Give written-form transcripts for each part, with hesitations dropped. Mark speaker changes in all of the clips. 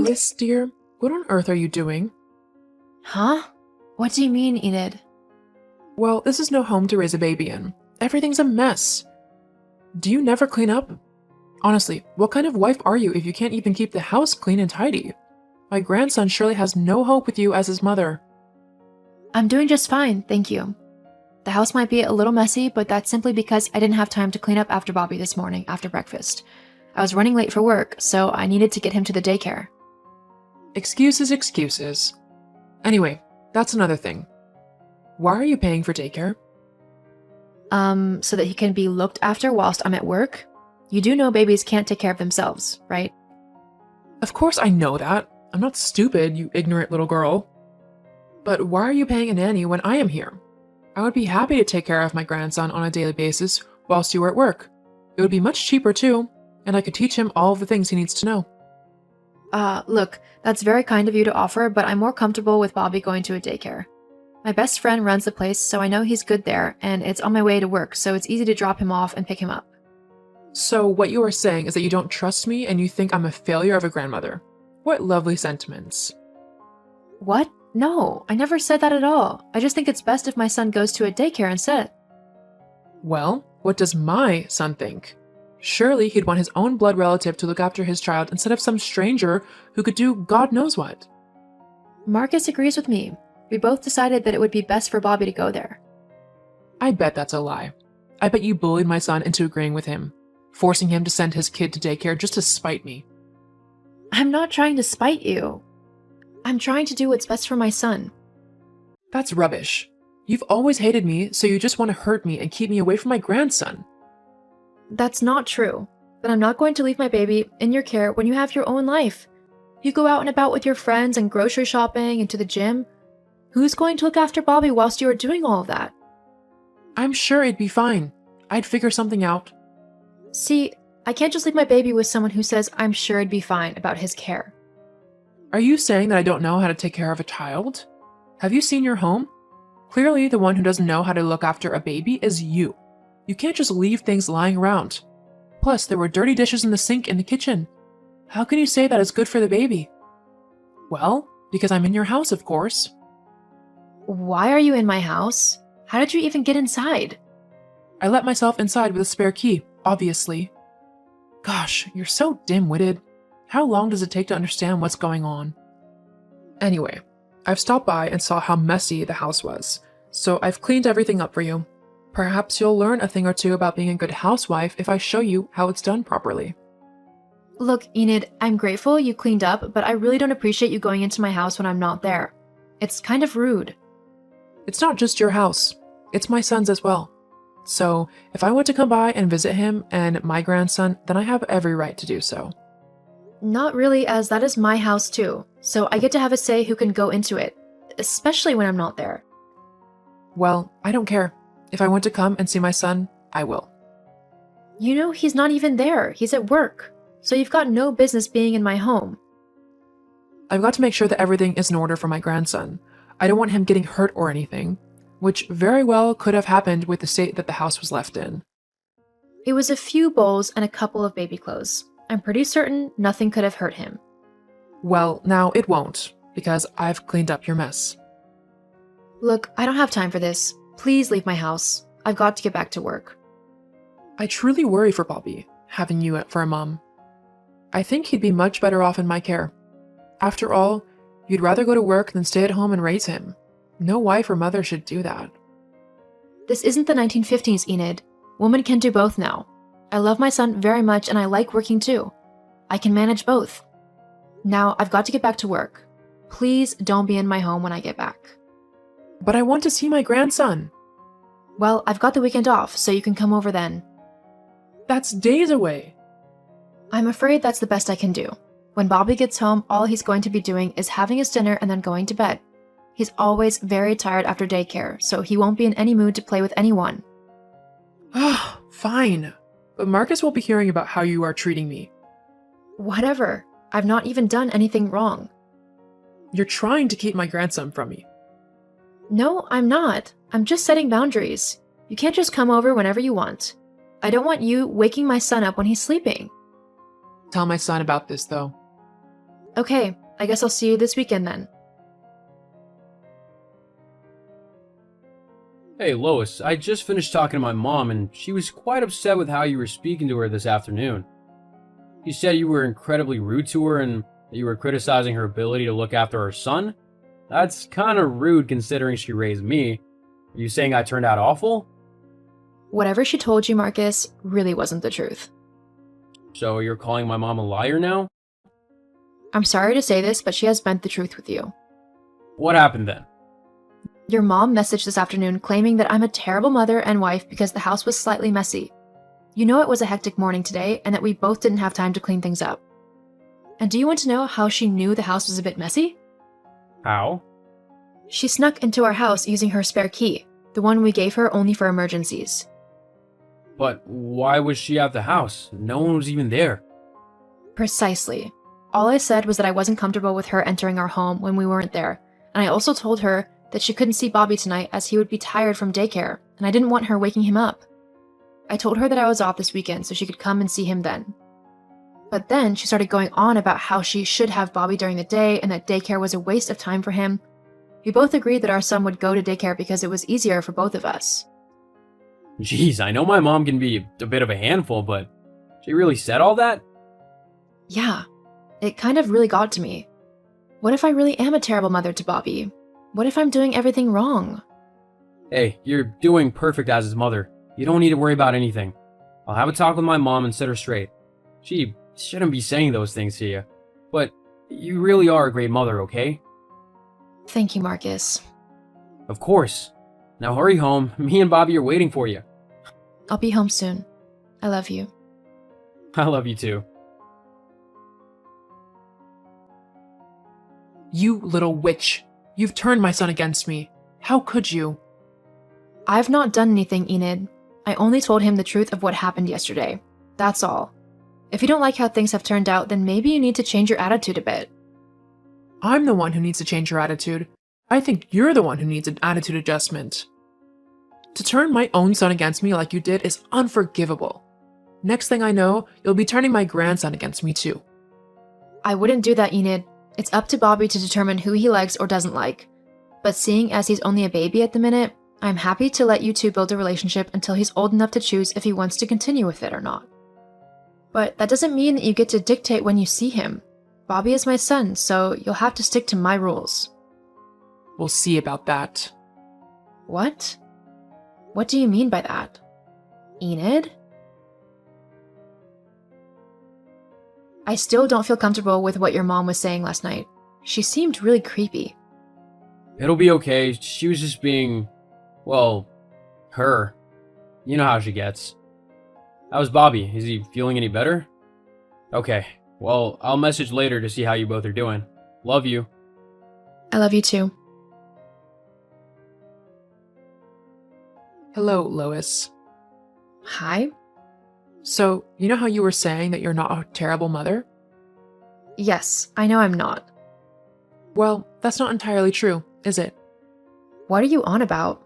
Speaker 1: Lois, dear, what on earth are you doing?
Speaker 2: Huh? What do you mean, Enid?
Speaker 1: Well, this is no home to raise a baby in. Everything's a mess. Do you never clean up? Honestly, what kind of wife are you if you can't even keep the house clean and tidy? My grandson surely has no hope with you as his mother.
Speaker 2: I'm doing just fine, thank you. The house might be a little messy, but that's simply because I didn't have time to clean up after Bobby this morning after breakfast. I was running late for work, so I needed to get him to the daycare.
Speaker 1: Excuses, excuses. Anyway, that's another thing. Why are you paying for daycare?
Speaker 2: So that he can be looked after whilst I'm at work? You do know babies can't take care of themselves, right?
Speaker 1: Of course I know that. I'm not stupid, you ignorant little girl. But why are you paying a nanny when I am here? I would be happy to take care of my grandson on a daily basis whilst you were at work. It would be much cheaper too, and I could teach him all of the things he needs to know.
Speaker 2: Look, that's very kind of you to offer, but I'm more comfortable with Bobby going to a daycare. My best friend runs the place, so I know he's good there, and it's on my way to work, so it's easy to drop him off and pick him up.
Speaker 1: So what you are saying is that you don't trust me and you think I'm a failure of a grandmother. What lovely sentiments.
Speaker 2: What? No, I never said that at all. I just think it's best if my son goes to a daycare instead.
Speaker 1: Well, what does my son think? Surely he'd want his own blood relative to look after his child instead of some stranger who could do God knows what.
Speaker 2: Marcus agrees with me. We both decided that it would be best for Bobby to go there.
Speaker 1: I bet that's a lie. I bet you bullied my son into agreeing with him, forcing him to send his kid to daycare just to spite me.
Speaker 2: I'm not trying to spite you. I'm trying to do what's best for my son.
Speaker 1: That's rubbish. You've always hated me, so you just want to hurt me and keep me away from my grandson.
Speaker 2: That's not true. But I'm not going to leave my baby in your care when you have your own life. You go out and about with your friends and grocery shopping and to the gym. Who's going to look after Bobby whilst you are doing all of that?
Speaker 1: I'm sure it'd be fine. I'd figure something out.
Speaker 2: See, I can't just leave my baby with someone who says I'm sure it'd be fine about his care.
Speaker 1: Are you saying that I don't know how to take care of a child? Have you seen your home? Clearly, the one who doesn't know how to look after a baby is you. You can't just leave things lying around. Plus, there were dirty dishes in the sink in the kitchen. How can you say that it's good for the baby? Well, because I'm in your house, of course.
Speaker 2: Why are you in my house? How did you even get inside?
Speaker 1: I let myself inside with a spare key, obviously. Gosh, you're so dim-witted. How long does it take to understand what's going on? Anyway, I've stopped by and saw how messy the house was, so I've cleaned everything up for you. Perhaps you'll learn a thing or two about being a good housewife if I show you how it's done properly.
Speaker 2: Look, Enid, I'm grateful you cleaned up, but I really don't appreciate you going into my house when I'm not there. It's kind of rude.
Speaker 1: It's not just your house, it's my son's as well. So, if I want to come by and visit him and my grandson, then I have every right to do so.
Speaker 2: Not really, as that is my house too, so I get to have a say who can go into it, especially when I'm not there.
Speaker 1: Well, I don't care. If I want to come and see my son, I will.
Speaker 2: You know, he's not even there, he's at work, so you've got no business being in my home.
Speaker 1: I've got to make sure that everything is in order for my grandson. I don't want him getting hurt or anything, which very well could have happened with the state that the house was left in.
Speaker 2: It was a few bowls and a couple of baby clothes. I'm pretty certain nothing could have hurt him.
Speaker 1: Well, now it won't, because I've cleaned up your mess.
Speaker 2: Look, I don't have time for this. Please leave my house. I've got to get back to work.
Speaker 1: I truly worry for Bobby, having you for a mom. I think he'd be much better off in my care. After all, you'd rather go to work than stay at home and raise him. No wife or mother should do that.
Speaker 2: This isn't the 1950s, Enid. Women can do both now. I love my son very much and I like working too. I can manage both. Now, I've got to get back to work. Please don't be in my home when I get back.
Speaker 1: But I want to see my grandson.
Speaker 2: Well, I've got the weekend off, so you can come over then.
Speaker 1: That's days away.
Speaker 2: I'm afraid that's the best I can do. When Bobby gets home, all he's going to be doing is having his dinner and then going to bed. He's always very tired after daycare, so he won't be in any mood to play with anyone.
Speaker 1: Ah, fine. But Marcus will be hearing about how you are treating me.
Speaker 2: Whatever. I've not even done anything wrong.
Speaker 1: You're trying to keep my grandson from me.
Speaker 2: No, I'm not. I'm just setting boundaries. You can't just come over whenever you want. I don't want you waking my son up when he's sleeping.
Speaker 1: Tell my son about this, though.
Speaker 2: Okay, I guess I'll see you this weekend then.
Speaker 3: Hey, Lois, I just finished talking to my mom, and she was quite upset with how you were speaking to her this afternoon. She said you were incredibly rude to her and that you were criticizing her ability to look after her son. That's kind of rude considering she raised me. Are you saying I turned out awful?
Speaker 2: Whatever she told you, Marcus, really wasn't the truth.
Speaker 3: So you're calling my mom a liar now?
Speaker 2: I'm sorry to say this, but she has bent the truth with you.
Speaker 3: What happened then?
Speaker 2: Your mom messaged this afternoon claiming that I'm a terrible mother and wife because the house was slightly messy. You know it was a hectic morning today and that we both didn't have time to clean things up. And do you want to know how she knew the house was a bit messy?
Speaker 3: How?
Speaker 2: She snuck into our house using her spare key, the one we gave her only for emergencies.
Speaker 3: But why was she at the house? No one was even there.
Speaker 2: Precisely. All I said was that I wasn't comfortable with her entering our home when we weren't there, and I also told her that she couldn't see Bobby tonight as he would be tired from daycare, and I didn't want her waking him up. I told her that I was off this weekend so she could come and see him then. But then she started going on about how she should have Bobby during the day and that daycare was a waste of time for him. We both agreed that our son would go to daycare because it was easier for both of us.
Speaker 3: Jeez, I know my mom can be a bit of a handful, but she really said all that?
Speaker 2: Yeah, it kind of really got to me. What if I really am a terrible mother to Bobby? What if I'm doing everything wrong?
Speaker 3: Hey, you're doing perfect as his mother. You don't need to worry about anything. I'll have a talk with my mom and set her straight. She shouldn't be saying those things to you. But you really are a great mother, okay?
Speaker 2: Thank you, Marcus.
Speaker 3: Of course. Now hurry home. Me and Bobby are waiting for you.
Speaker 2: I'll be home soon. I love you.
Speaker 3: I love you too.
Speaker 1: You little witch. You've turned my son against me. How could you?
Speaker 2: I've not done anything, Enid. I only told him the truth of what happened yesterday. That's all. If you don't like how things have turned out, then maybe you need to change your attitude a bit.
Speaker 1: I'm the one who needs to change your attitude. I think you're the one who needs an attitude adjustment. To turn my own son against me like you did is unforgivable. Next thing I know, you'll be turning my grandson against me too.
Speaker 2: I wouldn't do that, Enid. It's up to Bobby to determine who he likes or doesn't like. But seeing as he's only a baby at the minute, I'm happy to let you two build a relationship until he's old enough to choose if he wants to continue with it or not. But that doesn't mean that you get to dictate when you see him. Bobby is my son, so you'll have to stick to my rules.
Speaker 1: We'll see about that.
Speaker 2: What? What do you mean by that? Enid? I still don't feel comfortable with what your mom was saying last night. She seemed really creepy.
Speaker 3: It'll be okay. She was just being, well, her. You know how she gets. How's Bobby? Is he feeling any better? Okay. Well, I'll message later to see how you both are doing. Love you.
Speaker 2: I love you too.
Speaker 1: Hello, Lois.
Speaker 2: Hi?
Speaker 1: So, you know how you were saying that you're not a terrible mother?
Speaker 2: Yes, I know I'm not.
Speaker 1: Well, that's not entirely true, is it?
Speaker 2: What are you on about?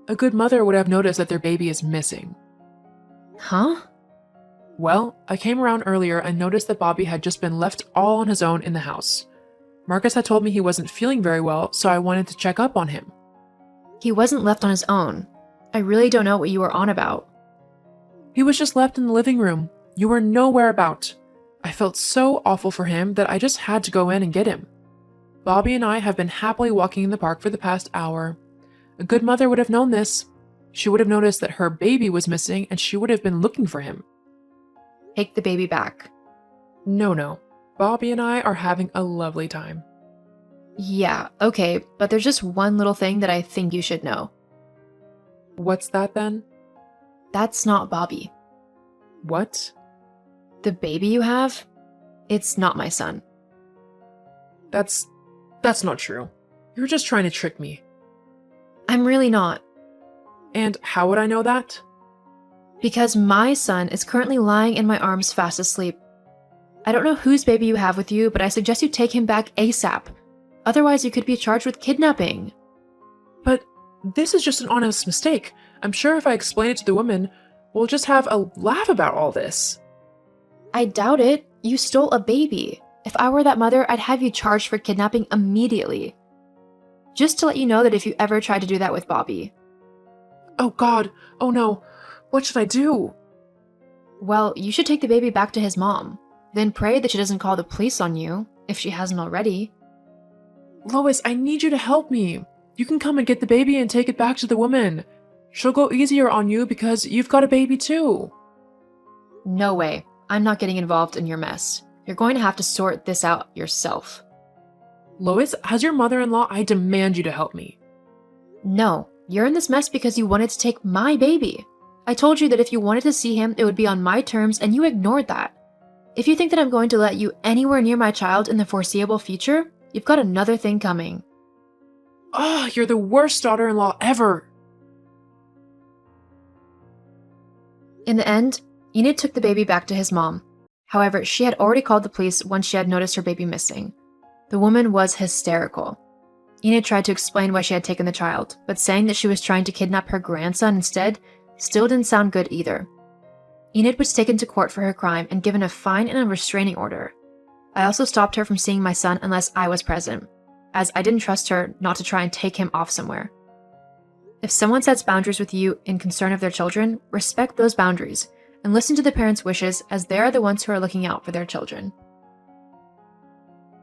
Speaker 1: A good mother would have noticed that their baby is missing.
Speaker 2: Huh?
Speaker 1: Well, I came around earlier and noticed that Bobby had just been left all on his own in the house. Marcus had told me he wasn't feeling very well, so I wanted to check up on him.
Speaker 2: He wasn't left on his own. I really don't know what you were on about.
Speaker 1: He was just left in the living room. You were nowhere about. I felt so awful for him that I just had to go in and get him. Bobby and I have been happily walking in the park for the past hour. A good mother would have known this. She would have noticed that her baby was missing and she would have been looking for him.
Speaker 2: Take the baby back.
Speaker 1: No. Bobby and I are having a lovely time.
Speaker 2: Yeah, okay, but there's just one little thing that I think you should know.
Speaker 1: What's that then?
Speaker 2: That's not Bobby.
Speaker 1: What?
Speaker 2: The baby you have? It's not my son.
Speaker 1: That's not true. You're just trying to trick me.
Speaker 2: I'm really not.
Speaker 1: And how would I know that?
Speaker 2: Because my son is currently lying in my arms fast asleep. I don't know whose baby you have with you, but I suggest you take him back ASAP. Otherwise, you could be charged with kidnapping.
Speaker 1: But this is just an honest mistake. I'm sure if I explain it to the woman, we'll just have a laugh about all this.
Speaker 2: I doubt it. You stole a baby. If I were that mother, I'd have you charged for kidnapping immediately. Just to let you know that if you ever tried to do that with Bobby.
Speaker 1: Oh God, oh no, what should I do?
Speaker 2: Well, you should take the baby back to his mom. Then pray that she doesn't call the police on you, if she hasn't already.
Speaker 1: Lois, I need you to help me. You can come and get the baby and take it back to the woman. She'll go easier on you because you've got a baby too.
Speaker 2: No way. I'm not getting involved in your mess. You're going to have to sort this out yourself.
Speaker 1: Lois, as your mother-in-law, I demand you to help me.
Speaker 2: No, you're in this mess because you wanted to take my baby. I told you that if you wanted to see him, it would be on my terms, and you ignored that. If you think that I'm going to let you anywhere near my child in the foreseeable future, you've got another thing coming.
Speaker 1: Oh, you're the worst daughter-in-law ever.
Speaker 2: In the end, Enid took the baby back to his mom. However, she had already called the police once she had noticed her baby missing. The woman was hysterical. Enid tried to explain why she had taken the child, but saying that she was trying to kidnap her grandson instead still didn't sound good either. Enid was taken to court for her crime and given a fine and a restraining order. I also stopped her from seeing my son unless I was present, as I didn't trust her not to try and take him off somewhere. If someone sets boundaries with you in concern of their children, respect those boundaries and listen to the parents' wishes, as they are the ones who are looking out for their children.